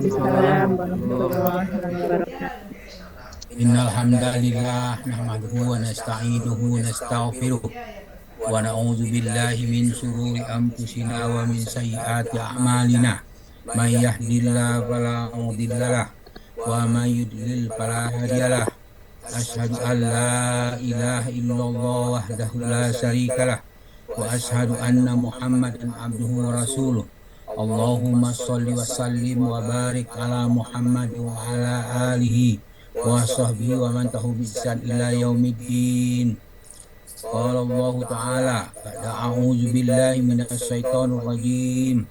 Waalaikumsalam warahmatullahi wabarakatuh. Innal hamdalillah nahmaduhu wa nasta'inuhu wa nastaghfiruh wa na'udzu billahi min shururi anfusina wa min sayyiati a'malina. May yahdihillahu fala mudhillalah wa may yudlil fala hadiyalah. Asyhadu an la ilaha illallah wahdahu la syarikalah wa asyhadu anna Muhammadan abduhu wa rasuluh. Allahumma sholli wa sallim wa barik ala Muhammad wa ala alihi wa sahbihi wa man tahu bisan ila yaumiddin. Qala Allah Ta'ala, a'udzu billahi minasy syaithanir rajim.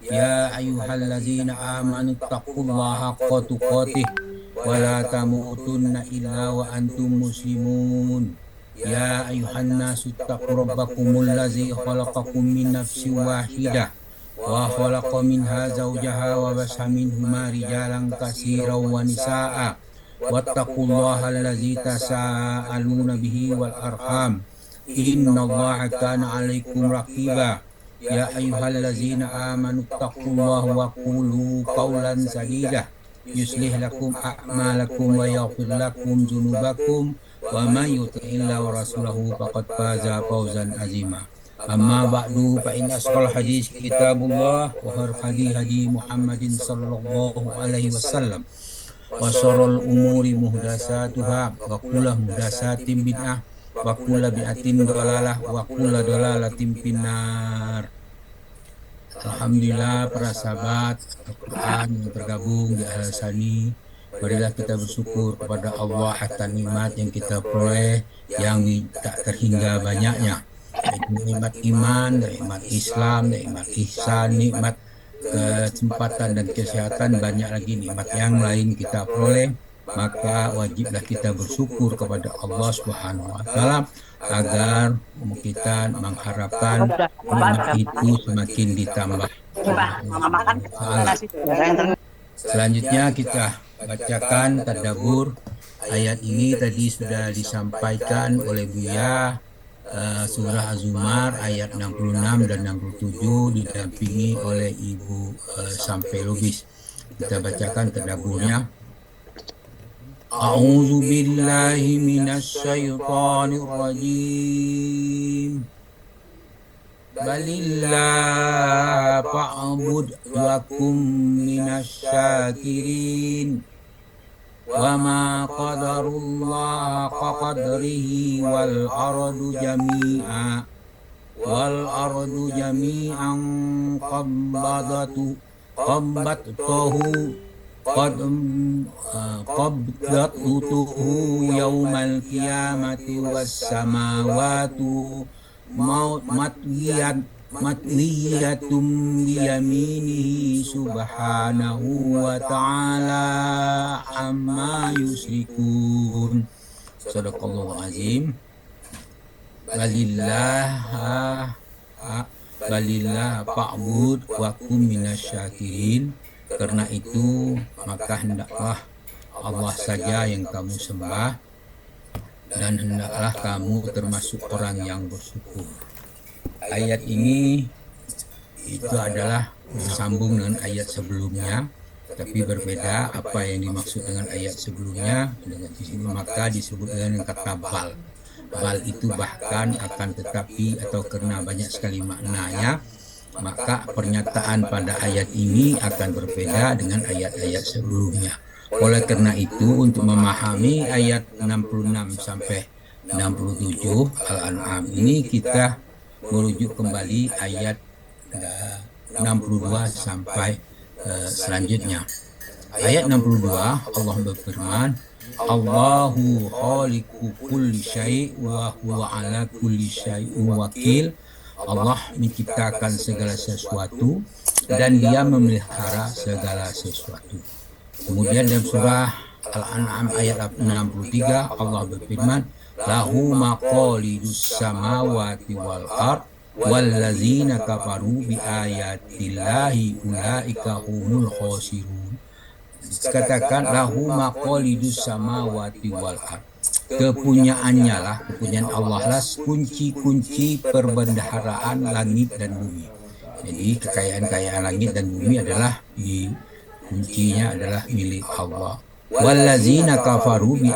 Ya ayyuhalladzina amanu taqullaha haqqa tuqatih wa la tamutunna illa wa antum muslimun. Ya ayyuhan nasu taqu rabbakumul ladzi khalaqakum min nafsin wahidah wa khalaqa minha zawjaha wa basa minhuma rijalan katsiran wa nisaa'a wattaqullaha allazi tasaaluna bihi wal arham innallaha kana 'alaikum raqiba. Ya ayyuhallazina amanu taqullaha wa qulu qawlan sadida yuslih lakum a'malakum wa yaghfir lakum dzunubakum wa may yuti'illaha wa rasulahu faqad faza fawzan 'azima. Amma ba'du fa inna asqal hadis kitabullah wa khairul hadi Muhammadin sallallahu alaihi wasallam wa syarrul umuri muhdatsatuha wa kullu muhdatsatin bid'ah wa kullu bid'atin dhalalah wa kullu dhalalatin finnar. Alhamdulillah para sahabat Al-Quran yang tergabung di Al-Sani, marilah kita bersyukur kepada Allah atas nikmat yang kita peroleh yang tak terhingga banyaknya. Nikmat iman, nikmat Islam, nikmat ihsan, nikmat kesempatan dan kesehatan, banyak lagi nikmat yang lain kita peroleh. Maka wajiblah kita bersyukur kepada Allah Subhanahu wa Ta'ala agar kita mengharapkan nikmat itu semakin ditambah. Selanjutnya kita bacakan tadabbur ayat ini. Tadi sudah disampaikan oleh Buya. Surah Az-Zumar ayat 66 dan 67 didampingi oleh Ibu Sampai Lubis. Kita bacakan tadabburnya. A'udzu billahi minasy syaithanir rajim. Balillah fa'bud wa kum minasy syakirin. Wa ma qadarullah qadrihi wal ardu jami'an qabdatuhu yaumal qiyamati was samawati matwiyatum biyaminihi subhanahu wa ta'ala amma yusyrikun. Sadaqallahu azim. Balillah fa'bud wa kum minasyakirin. Karena itu maka hendaklah Allah saja yang kamu sembah dan hendaklah kamu termasuk orang yang bersyukur. Ayat ini itu adalah bersambung dengan ayat sebelumnya, tapi berbeda apa yang dimaksud dengan ayat sebelumnya. Dengan di sini maka disebut dengan kata bal. Bal itu bahkan, akan tetapi, atau karena banyak sekali maknanya, maka pernyataan pada ayat ini akan berbeda dengan ayat-ayat sebelumnya. Oleh karena itu, untuk memahami ayat 66 sampai 67 Al-An'am ini, kita merujuk kembali ayat 62 sampai selanjutnya. Ayat 62 Allah berfirman, Allahu khaliqu kulli syai' wa huwa ala kulli syai'in wakil. Allah menciptakan segala sesuatu dan Dia memelihara segala sesuatu. Kemudian dalam surah Al-An'am ayat 63 Allah berfirman, lahu maqalidus samawati wal ard wallazina kafaru bi ayatillahi ulaika humul khasirun. Dikatakan lahu maqalidus samawati wal ard, kepunyaannya lah, kepunyaan Allah lah kunci-kunci perbendaharaan langit dan bumi. Jadi kekayaan-kekayaan langit dan bumi adalah kuncinya adalah milik Allah. Wallazina kafaru bi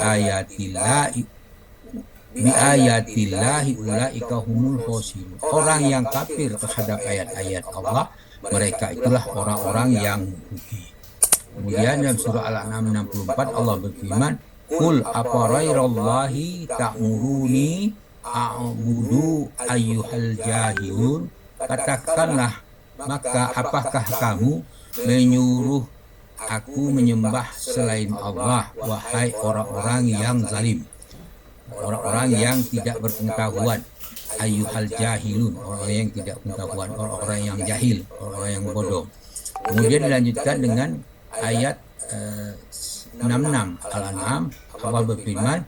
ayatillahi ulaika humul khosirun. Orang yang kafir terhadap ayat-ayat Allah, mereka itulah orang-orang yang rugi. Kemudian dalam surah Al-An'am 64 Allah berfirman, "Qul afara'allahi ta'muruni a'budu ayyuhal jahilun." Katakanlah, maka apakah kamu menyuruh aku menyembah selain Allah, wahai orang-orang yang zalim, orang-orang yang tidak berpengetahuan. Ayyuhal jahilun, orang yang tidak pengetahuan, orang-orang yang jahil, orang yang bodoh. Kemudian dilanjutkan dengan ayat 66 Al-An'am. Allah berfirman,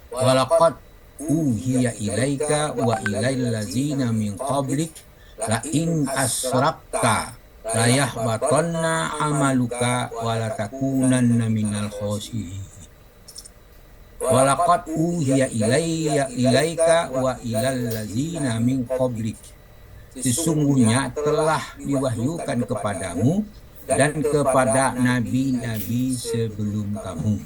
walaqad uhiya ilaika wa ilail ladzina min qablik la in asrakta la yahbatanna amaluka wa la takunanna minal khosirin. Walaqad uhiya ilaika wa ilal ladzina min qablik. Sesungguhnya telah diwahyukan kepadamu dan kepada nabi-nabi sebelum kamu.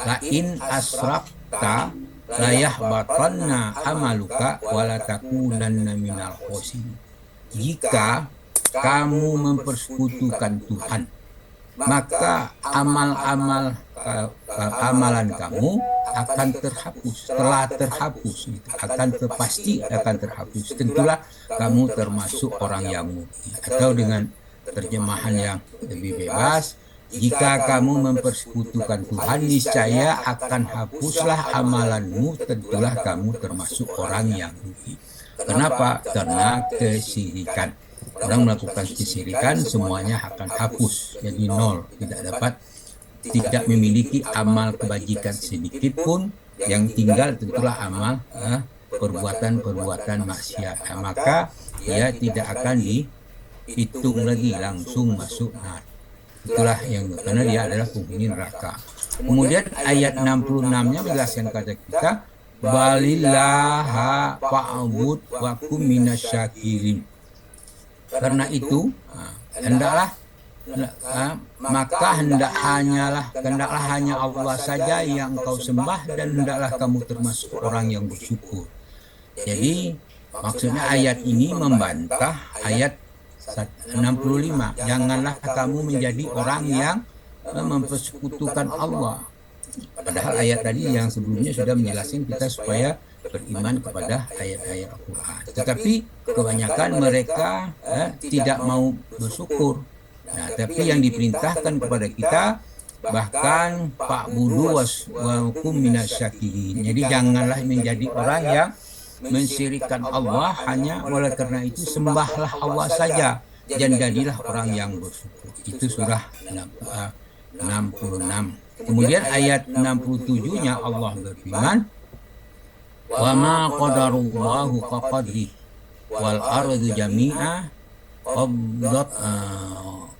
La in asrakta la yahbatanna amaluka wa la takunanna minal khosirin. Jika kamu mempersekutukan Tuhan, maka amalan kamu akan terhapus, telah terhapus, pasti akan terhapus. Tentulah kamu termasuk orang yang mugi. Atau dengan terjemahan yang lebih bebas, jika kamu mempersekutukan Tuhan, niscaya akan hapuslah amalanmu, tentulah kamu termasuk orang yang rugi. Kenapa? Karena kesyirikan. Orang melakukan kesyirikan, semuanya akan hapus, jadi nol, tidak memiliki amal kebajikan sedikit pun. Yang tinggal tentulah amal perbuatan-perbuatan maksiat. Maka dia tidak akan dihitung lagi, langsung masuk neraka. Itulah yang, karena dia adalah penghuni neraka. Kemudian ayat 66-nya menjelaskan kata kita, balillaha fa'bud wa kum minasyakirin. Karena itu hendaklah hendaklah hanya Allah saja yang engkau sembah, dan hendaklah kamu termasuk orang yang bersyukur. Jadi maksudnya ayat ini membantah ayat 65. Janganlah kamu menjadi orang yang mempersekutukan Allah. Padahal ayat tadi yang sebelumnya sudah menjelaskan kita supaya beriman kepada ayat-ayat Al-Quran. Tetapi kebanyakan mereka tidak mau bersyukur. Nah, tapi yang diperintahkan kepada kita, bahkan fa'budu wa kum minasyakirin. Jadi janganlah menjadi orang yang mensyirikkan Allah, hanya oleh karena itu sembahlah Allah saja dan jadilah orang yang bersyukur. Itu surah 66. Kemudian ayat 67-nya Allah berfirman, wa ma qadarullahu faqadri wal ardu jami'a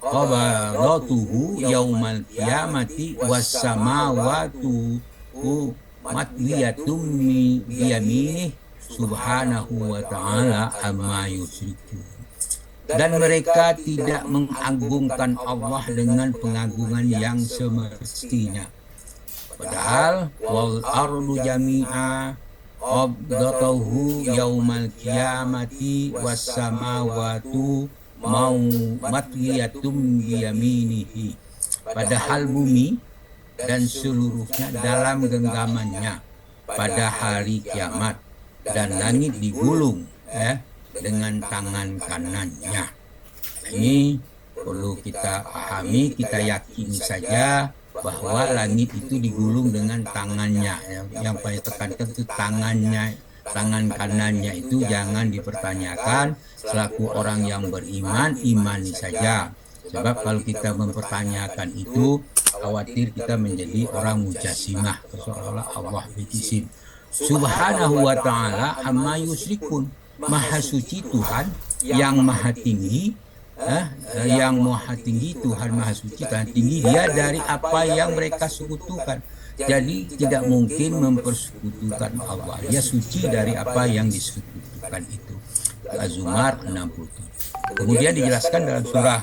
qabdatuhu yaumal qiyamati was samawati matwiyatum biyaminih subhanahu wa ta'ala amma yusyrikun. Dan mereka tidak mengagungkan Allah dengan pengagungan yang semestinya. Padahal wal ardu jami'a qabdatuhu yaumal qiyamati was samawati matwiyatum biyaminihi. Padahal bumi dan seluruhnya dalam genggamannya pada hari kiamat, dan langit digulung dengan tangan kanannya. Ini perlu kita pahami, kita yakini saja bahwa langit itu digulung dengan tangannya. Yang paling tekankan itu tangannya, tangan kanannya itu jangan dipertanyakan. Selaku orang yang beriman, imani saja. Sebab kalau kita mempertanyakan itu, khawatir kita menjadi orang mujassimah, seolah-olah Allah berjisim. Subhanahu wa ta'ala amma yusyrikun. Maha suci Tuhan yang maha tinggi, yang maha tinggi, Tuhan maha suci dan tinggi dia dari apa yang mereka sekutukan. Jadi tidak mungkin mempersekutukan Allah. Dia suci dari apa yang disekutukan itu. Az-Zumar 67. Kemudian dijelaskan dalam surah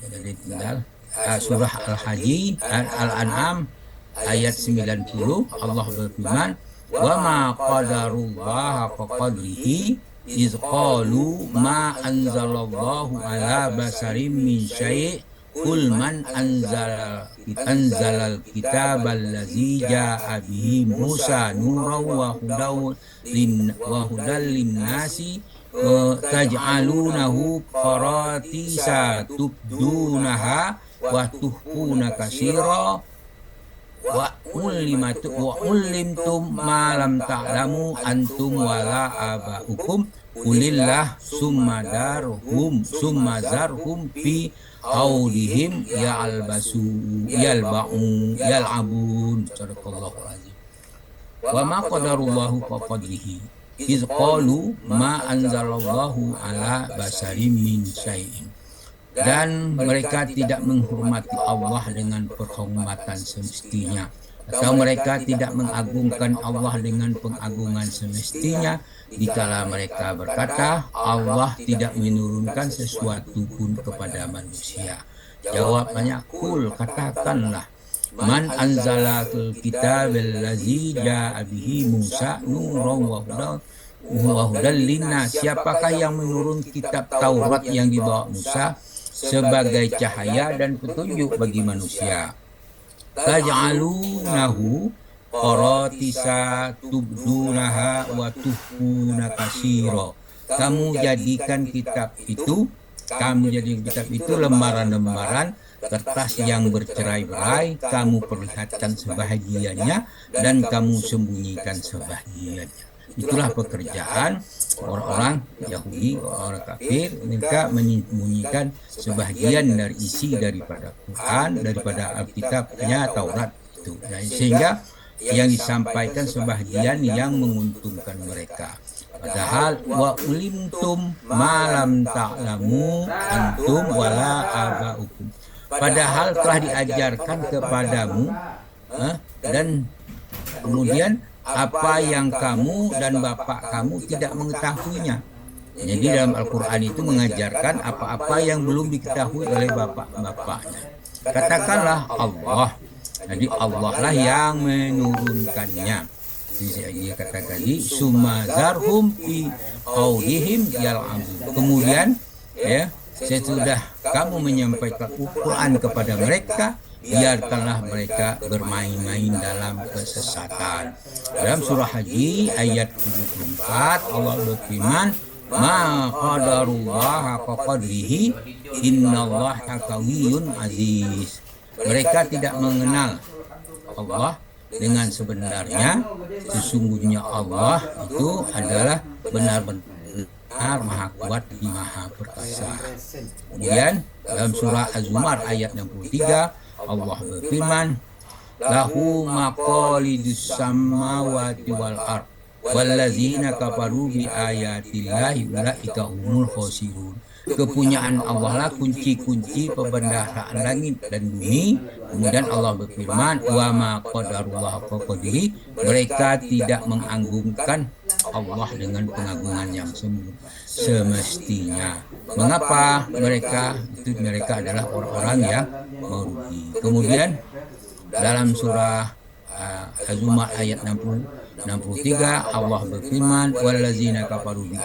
Jadi tinggal surah Al-Haji Al-An'am ayat 90 Allah berfirman, wa ma qadarullah haqqa qadrihi iz qalu ma anzalallahu ala basarim min syai' qul man anzalal kitabal ladzi ja'a bihi Musa nuran wa hudan lin-nasi taj'alunahu qaratisa tubdunaha wa tuhfuna katsira wa ulimtum ma lam ta'lamu antum wala aba'ukum qulillah summa zarhum fi haudihim yal'abun. Sadaqallahu azim. Wa ma qadarullahu faqadrihi iz qalu ma anzalallahu ala basarim min syai'in. Dan mereka tidak menghormati Allah dengan penghormatan semestinya, atau mereka tidak mengagungkan Allah dengan pengagungan semestinya dikala mereka berkata Allah tidak menurunkan sesuatu pun kepada manusia. Jawabannya, kul, katakanlah, man anzalal kitabal ladzi ja'a bihi Musa nuran wa hudan linnas. Siapakah yang menurun kitab Taurat yang dibawa Musa sebagai cahaya dan petunjuk bagi manusia? Taj'alunahu qaratisa tubdunaha wa tuhfuna katsira. Kamu jadikan kitab itu lembaran-lembaran kertas yang bercerai-berai, kamu perlihatkan sebahagiannya dan kamu sembunyikan sebahagiannya. Itulah pekerjaan orang-orang Yahudi, orang kafir. Mereka menyembunyikan sebahagian dari isi daripada Quran, daripada Alkitabnya Taurat itu. Nah, sehingga yang disampaikan sebahagian yang menguntungkan mereka. Padahal wa ulimtum malam ta'lamu antum wala aba'ukum. Padahal telah diajarkan kepadamu dan kemudian apa yang kamu dan bapak kamu tidak mengetahuinya. Jadi dalam Al-Quran itu mengajarkan apa-apa yang belum diketahui oleh bapak-bapaknya. Katakanlah Allah. Jadi Allah lah yang menurunkannya. Jadi kata tadi summa zarhum fi qaulihim yal'abun. Kemudian sesudah kamu menyampaikan Al-Quran kepada mereka, biarkanlah mereka bermain-main dalam kesesatan. Dalam surah Haji ayat 74 Allah berfirman, ma qadarullah haqqa qadrihi innallaha qawiyyun aziz. Mereka tidak mengenal Allah dengan sebenarnya. Sesungguhnya Allah itu adalah benar-benar Maha Kuat, Maha Perkasa. Kemudian dalam surah Az-Zumar ayat 63 Allah berfirman, lahu maqalidus samawati wal ard wallazina kafaru bi ayatillahi ulaika humul khasirun. Kepunyaan Allah lah kunci-kunci pembendaharaan langit dan bumi. Kemudian Allah berfirman, wa ma qadarullah haqqa qadrihi. Mereka tidak mengagungkan Allah dengan pengagungan yang semestinya. Mengapa mereka adalah orang-orang yang merugi. Kemudian dalam surah Az-Zumar ayat 63 Allah berfirman, wallazina kafaru bi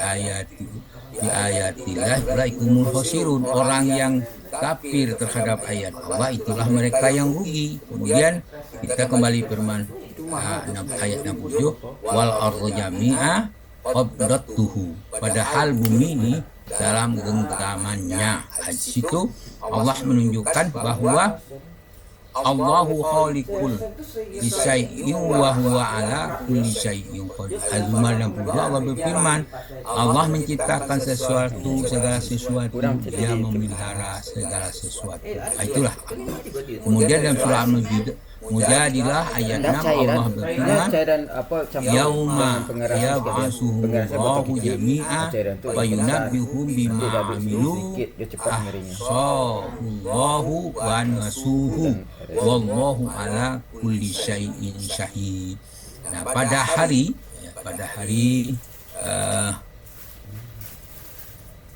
ayatillah ulaikumul khasirun. Orang yang kafir terhadap ayat Allah itulah mereka yang rugi. Kemudian kita kembali firman ayat 67, wal ardu jami'a qabdatuhu. Padahal bumi ini dalam genggamannya. Di situ Allah menunjukkan bahwa Allahu khaliqul lisyai'in wa huwa ala kulli syai'in qadir. Az-Zumar 62 Allah berfirman, Allah menciptakan segala sesuatu, Dia memelihara segala sesuatu. Itulah Allah. Kemudian dalam surah Mujadilah ayat 6 Allah berfirman, yauma yab'asuhum Allahu jami'a wa yunabbihum bima amilu ahsallahu wa nasuhu wallahu ala kulli syai'in syahid. Nah, pada hari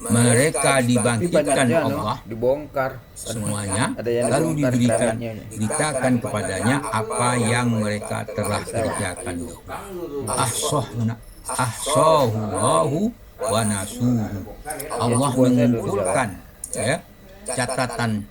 mereka dibangkitkan Ibaratnya, Allah dibongkar semuanya, Ada yang lalu dibongkar diberikan keranjanya. beritakan kepadanya apa yang mereka telah kerjakan dahulu. Ahsahullahu wa nasuhu. Allah mengumpulkan ya catatan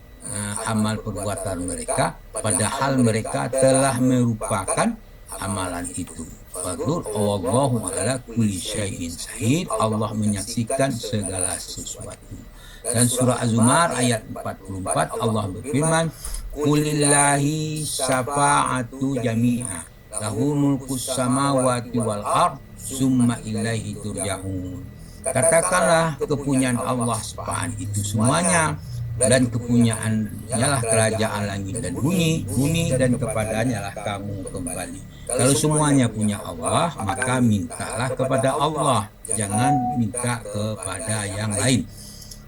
amal perbuatan mereka, padahal mereka telah merupakan amalan itu. Fadlul wallahu ala kulli syai'in syahid. Allah menyaksikan segala sesuatu. Dan surah Az-Zumar ayat 44 Allah berfirman, "Qulillahi syafa'atu jami'a, lahu mulkus samawati wal ard, summa ilaihi turja'un." Katakanlah kepunyaan Allah syafaat itu semuanya, dan kepunyaannya lah kerajaan langit dan bumi dan kepadanya lah kamu kembali. Kalau semuanya punya Allah, maka mintalah kepada Allah, jangan minta kepada yang lain.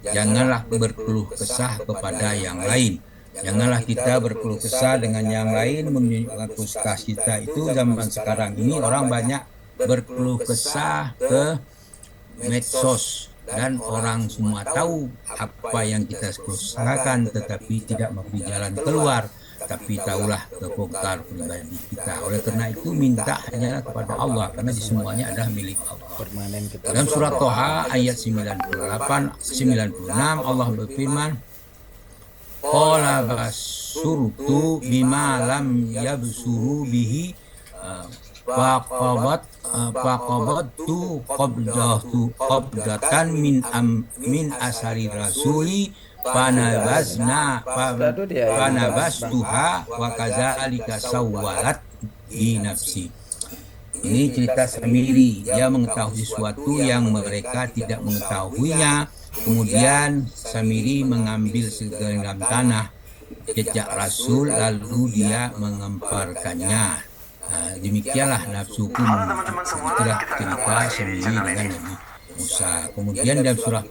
Janganlah berkeluh kesah kepada yang lain. Janganlah kita berkeluh kesah dengan yang lain. Menunjukkan kesah kita itu zaman sekarang ini orang banyak berkeluh kesah ke medsos, dan orang semua tahu apa yang kita keluhkan, tetapi tidak memberi jalan keluar. Tapi tahulah kebongkar pribadi kita. Oleh karena itu minta hanyalah kepada Allah, karena di semuanya adalah milik Allah. Dalam surat Toha ayat 96 Allah berfirman, qala basurtu bima lam yabsuru bihi faqabattu qabdatan min asari rasuli panabastuha wa kadzalika sawwalat bi nafsi. Ini cerita Samiri. Dia mengetahui sesuatu yang mereka tidak mengetahuinya. Kemudian Samiri mengambil segenggam tanah jejak Rasul, lalu dia mengemparkannya. Demikianlah nafsuku. Itulah cerita Samiri dengan Nabi Musa. Kemudian dalam surah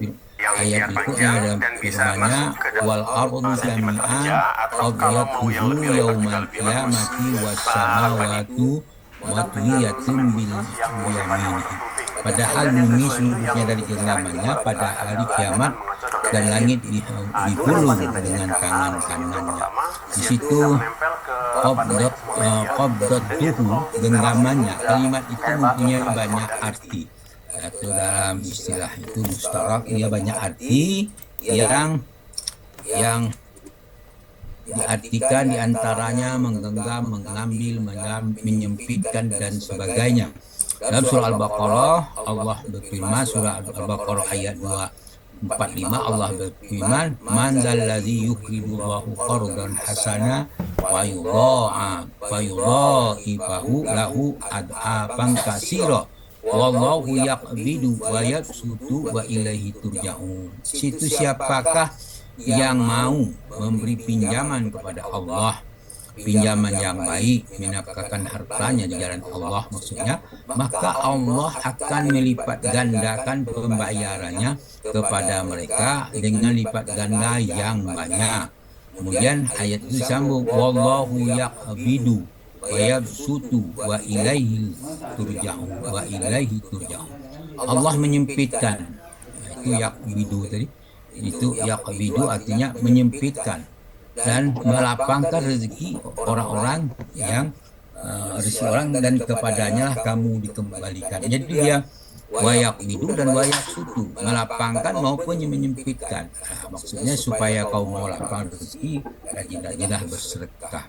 ayat berikutnya dalam firman-Nya, wal ardu jami'an qabdatuhu yaumal qiyamati was samawati matwiyatun bil yamini. Padahal bumi seluruhnya dari genggamannya pada hari kiamat, dan langit digulung dengan tangan kanannya. Di situ qabdatuhu, genggamannya. Kalimat itu mempunyai banyak arti. Atau dalam istilah itu mustarak, ia banyak arti yang diartikan diantaranya menggenggam, mengambil, menyempitkan dan sebagainya. Dalam surah Al-Baqarah Allah berfirman, surah Al-Baqarah ayat 245 Allah berfirman, man dzalladzi yuqridullahu qardan hasana wa yudha'ifahu lahu ad'afan katsira wallahu yaqbidu wa yabsutu wa ilaihi turja'un. Situ siapakah yang mau memberi pinjaman kepada Allah, pinjaman yang baik, menafkahkan hartanya di jalan Allah maksudnya, maka Allah akan melipat gandakan pembayarannya kepada mereka dengan lipat ganda yang banyak. Kemudian ayat itu disambung, wallahu yaqbidu wa yabsutu wa ilaihi turja'un, wa ilaihi turja'un. Allah menyempitkan. Itu yaqbidu tadi. Itu yaqbidu artinya menyempitkan dan melapangkan rezeki orang-orang yang rezeki orang, dan kepadanya lah kamu dikembalikan. Jadi dia wayaqbidu dan wayaqsutu, melapangkan maupun menyempitkan. Maksudnya supaya kau mau lapang rezeki, rajin-rajinlah bersedekah.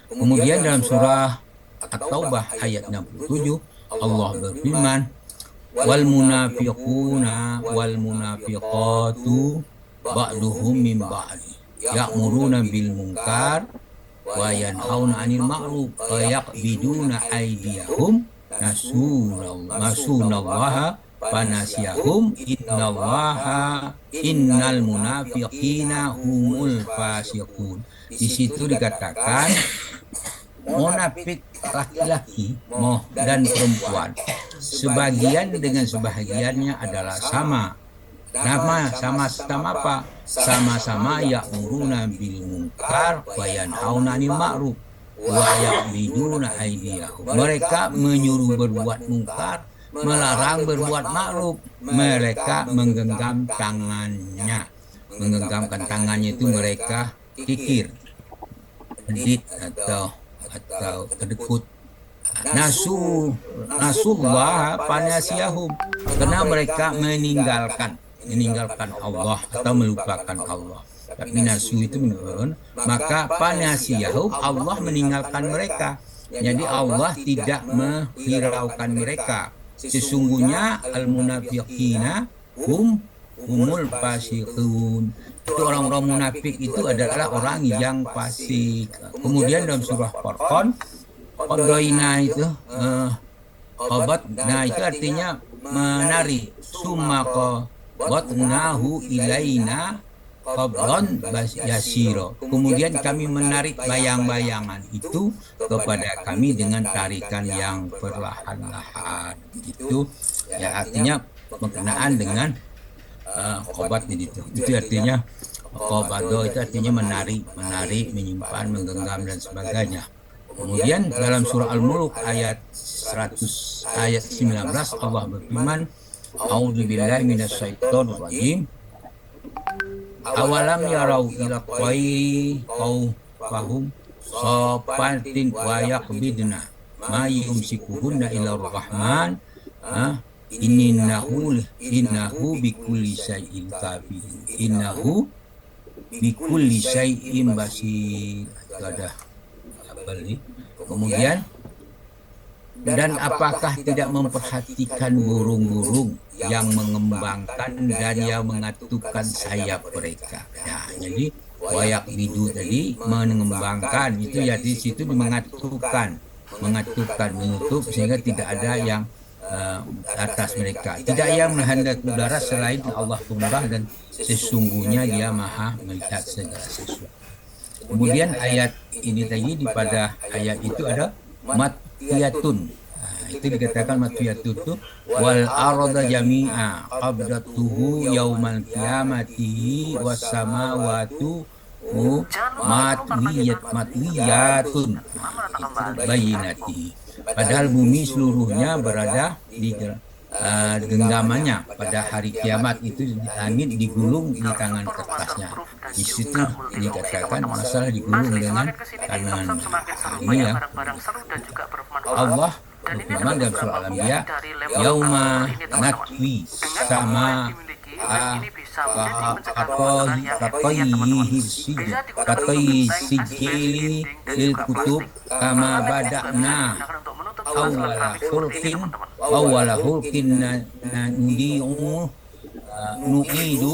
Kemudian dalam surah At-Taubah ayat 67 Allah berfirman, wal munafiquna wal munafiqatu ba'duhum min ba'di ya'muruna bil munkar wa yanhauna 'anil ma'ruf wa yaqbiduna aydiyahum nasunallaha fanasiyahum innal munafiqina humul fasiqun. Di situ dikatakan munafik laki-laki dan perempuan sebagian dengan sebahagiannya adalah sama. Sama-sama apa? Sama-sama ya'muruna bil munkar wa yanhauna 'anil ma'ruf wa yaqbiduna aydiyahum. Mereka menyuruh berbuat munkar melarang berbuat makruf, mereka menggenggam tangannya. Menggenggamkan tangannya itu mereka kikir, pedit atau kedekut. Nasullah panasiyahum, karena mereka meninggalkan Allah atau melupakan Allah. Tapi nasu itu menurun, maka panasiyahum, Allah meninggalkan mereka. Jadi Allah tidak menghiraukan mereka. Sesungguhnya al-munafiqina humul fasiqun. Itu orang-orang munafik itu adalah orang yang fasik. Kemudian dalam surah Furqan, Qadoina itu obat, nah itu artinya menari. Summa qabatnahu ilaina qabron yasiro. Kemudian kami menarik bayang-bayangan itu kepada kami dengan tarikan yang perlahan-lahan. Itu ya artinya berkenaan dengan qobat itu. Itu artinya qobado itu artinya menarik, menyimpan, menggenggam dan sebagainya. Kemudian dalam surah Al-Mulk ayat 19 Allah berfirman, A'udzubillahi minasyaitonir rajim. Awalam yarau ila qairi fahum safatin wa yaqbidna ma yumsikuhunna ila rahman innahu bikulli syai'in kafir innahu bikulli syai'in basir. Itu ada balik. Kemudian, dan apakah tidak memperhatikan burung-burung yang mengembangkan dan yang mengatupkan sayap mereka. Nah, jadi wayak bidu tadi mengembangkan itu ya di situ mengatupkan, menutup sehingga tidak ada yang atas mereka. Tidak yang menghendaki udara selain Allah Tuhan dan sesungguhnya Dia Maha melihat segala sesuatu. Kemudian ayat ini tadi pada ayat itu ada matiyatun. Nah, itu dikatakan matiyatun itu wal arda jami'a qabdatuhu yaumal qiyamati was samawati matwiyatun. Itu bayinati. Padahal bumi seluruhnya berada di genggamannya pada hari kiamat. Itu langit digulung di tangan kertasnya. Di situ dikatakan masalah digulung dengan tangan. Ini ya Allah berfirman dalam surah Al-Anbiya, yauma natwi sama katoi sijili lil kutub kama badakna awala hulkin nu'idu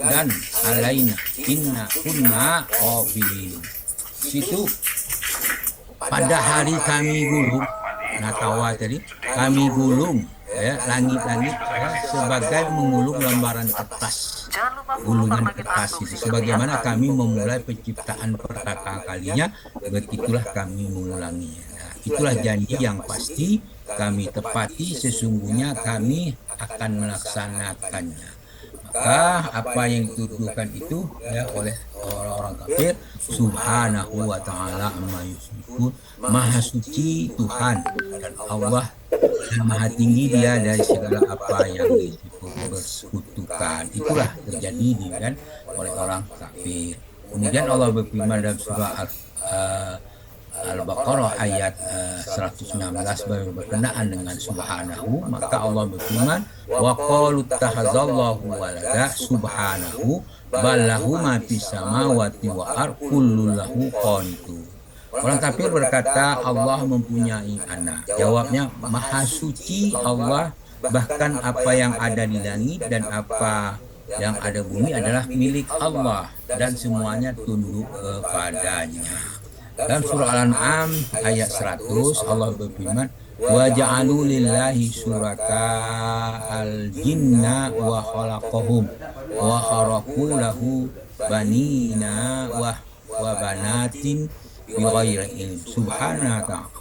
dan alaina inna kunna qabilin. Situ pada hari kami gulung, natawa tadi kami gulung ya langit-langit ya, sebagai mengulung lembaran kertas, gulungan kertas itu. Sebagaimana kami memulai penciptaan pertama kalinya, begitulah kami mengulanginya. Nah, itulah janji yang pasti kami tepati, sesungguhnya kami akan melaksanakannya. Maka apa yang dituduhkan itu ya oleh orang-orang kafir, subhanahu wa ta'ala amma yusyrikun, maha suci Tuhan dan Allah dan maha tinggi Dia dari segala apa yang disekutukan. Itulah terjadi kan oleh orang kafir. Kemudian Allah berfirman dalam surah Al-Baqarah ayat 116 berkenaan dengan subhanahu, maka Allah berfirman wa qalu takhazallahu walada subhanahu ballahu ma fis samawati wa ardh kullu lahu qanitun. Orang kafir berkata Allah mempunyai anak. Jawabnya maha suci Allah, bahkan apa yang ada di langit dan apa yang ada bumi adalah milik Allah dan semuanya tunduk kepadanya. Dalam surah Al-An'am ayat 100 Allah berfirman wa ja'alu lillahi suraka al-jinna wa khalaqahum wa kharaqu lahu banina wa banatin bighairi ilm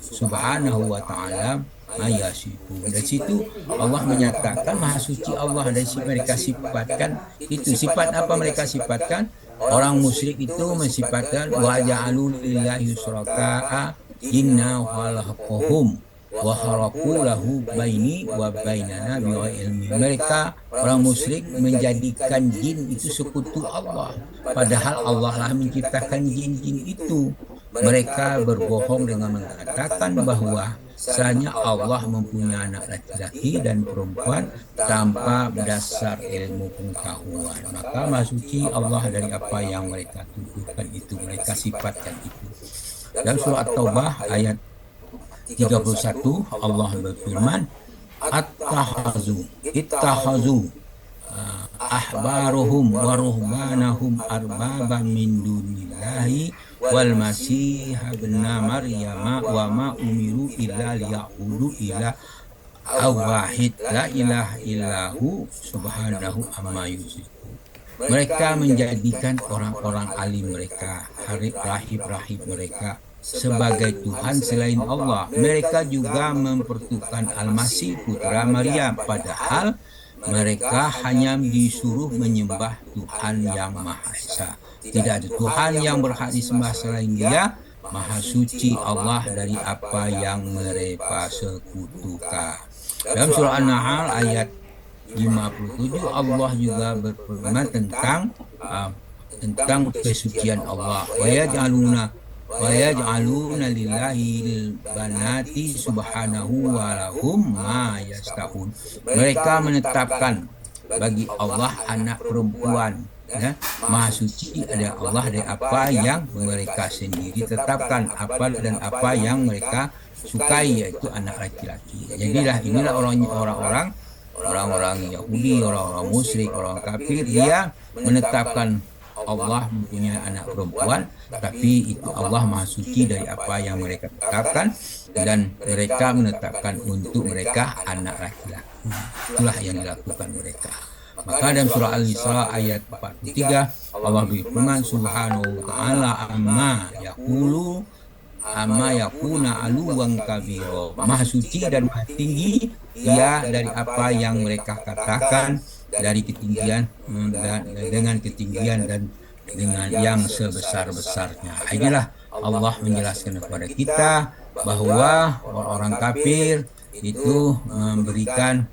subhanahu wa ta'ala mayasifu. Dari situ Allah menyatakan maha suci Allah dan mereka sifatkan itu. Sifat apa mereka sifatkan? Orang musyrik itu mensifatkan wa ja'alu lillahi syuraka'a inna khalaqahum wa kharaqu lahu baini wa bainana bighairi ilmi. Mereka orang musyrik menjadikan jin itu sekutu Allah, padahal Allah lah menciptakan jin-jin itu. Mereka berbohong dengan mengatakan bahwa sahnya Allah mempunyai anak laki-laki dan perempuan tanpa dasar ilmu pengetahuan. Maka maha suci Allah dari apa yang mereka tuduhkan itu, mereka sifatkan itu. Dalam surah At-Taubah ayat 31 Allah berfirman, ittahazu ahbaruhum wa ruhbanahum arbaban min dunillahi wal masih ibn maryam wa ma umiru illa liya'budu ila wahid la ilaha illahu subhanahu amma yusyrikun. Mereka menjadikan orang-orang alim mereka, rahib-rahib mereka sebagai Tuhan selain Allah. Mereka juga mempertukan Al-Masih putra Maryam, padahal mereka hanya disuruh menyembah Tuhan yang Maha Esa. Tidak ada Tuhan yang berhak disembah selain Dia. Maha suci Allah dari apa yang mereka sekutukan. Dalam surah An-Nahl ayat 57 Allah juga berfirman tentang kesucian Allah. Wa yaj'aluna lillahi banati subhanahu wa lahum ma yastahun. Mereka menetapkan bagi Allah anak perempuan. Ya, Maha suci ada Allah dari apa yang mereka sendiri tetapkan, apa yang mereka sukai, yaitu anak laki-laki. Jadilah inilah orang-orang Yahudi, orang-orang musyrik, orang kafir, dia menetapkan Allah mempunyai anak perempuan, tapi itu Allah Maha suci dari apa yang mereka tetapkan, dan mereka menetapkan untuk mereka anak laki-laki. Itulah yang dilakukan mereka. Maka dalam surah Al-Isra ayat 43 Allah berfirman subhanahu wa ta'ala amma yakuna aluwan kabiro. Maha suci dan maha tinggi Dia dari apa yang mereka katakan dari ketinggian dengan ketinggian dan dengan yang sebesar-besarnya. Inilah Allah menjelaskan kepada kita bahwa orang kafir itu memberikan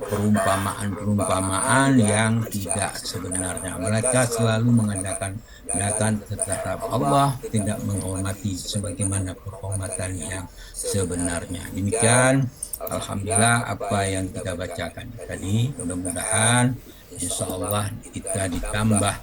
perumpamaan yang tidak sebenarnya. Mereka selalu mengadakan tetap Allah tidak menghormati sebagaimana penghormatan yang sebenarnya. Demikian alhamdulillah apa yang kita bacakan tadi. Mudah-mudahan insya Allah kita ditambah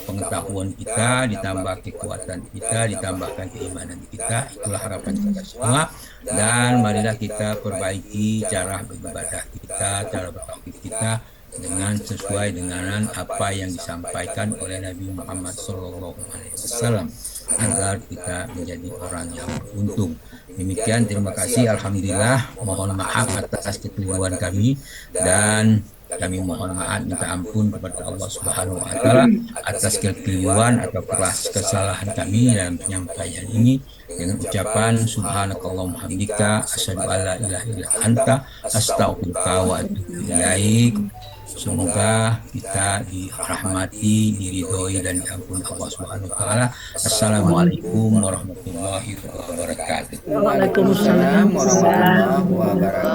pengetahuan kita, ditambah kekuatan kita, ditambahkan keimanan kita. Itulah harapan kita semua. Dan marilah kita perbaiki cara beribadah kita, cara bertauhid kita dengan sesuai dengan apa yang disampaikan oleh Nabi Muhammad SAW agar kita menjadi orang yang beruntung. Demikian, terima kasih. Alhamdulillah, mohon maaf atas kekeliruan kami, dan kami mohon maaf, minta ampun kepada Allah Subhanahu wa Ta'ala atas kekeliruan atau kesalahan kami dalam penyampaian ini, dengan ucapan subhanakallahumma hamdika asyhadu an la ilaha illa anta astaghfiruka wa atubu ilaik. Semoga kita dirahmati, diridhoi dan diampuni Allah Subhanahu wa Ta'ala. Assalamualaikum warahmatullahi wabarakatuh. Waalaikumsalam warahmatullahi wabarakatuh.